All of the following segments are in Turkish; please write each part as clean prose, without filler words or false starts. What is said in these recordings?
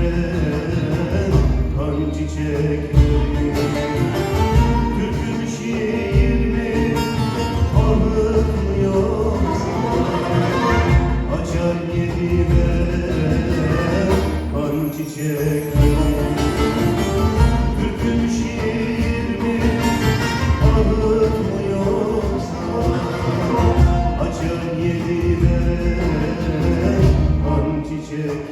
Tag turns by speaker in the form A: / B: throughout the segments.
A: veren kan çiçekleri. Türküm şiir mi, ahıt mı yoksa açar yedi veren kan çiçekleri. Türküm şiir mi, ahıt mı yoksa açar yedi veren kan çiçekleri.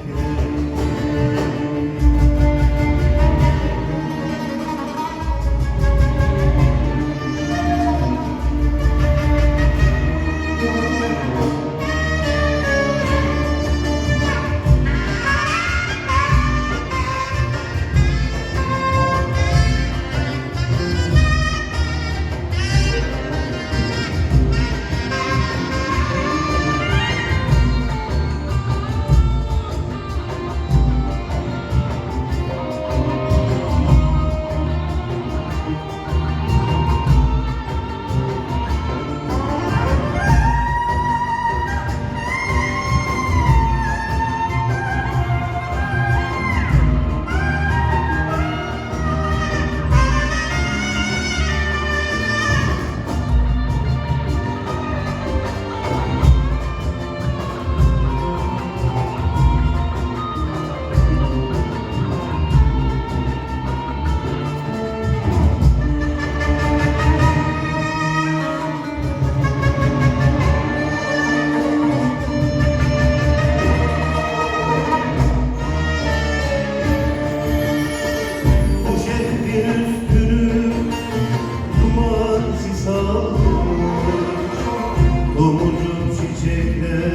A: Tomurcuk çiçekler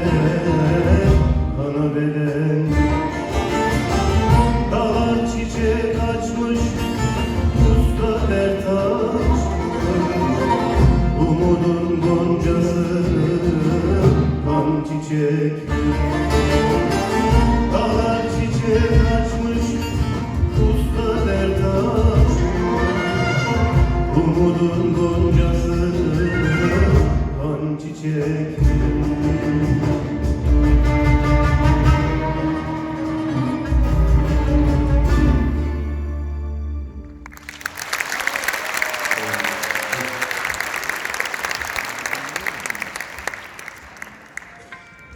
A: kana belen, dağlar çiçek açmış, usta ertaş, umudun goncası kan çiçek. Dağlar çiçek açmış, usta ertaş, umudun goncası kan çiçek.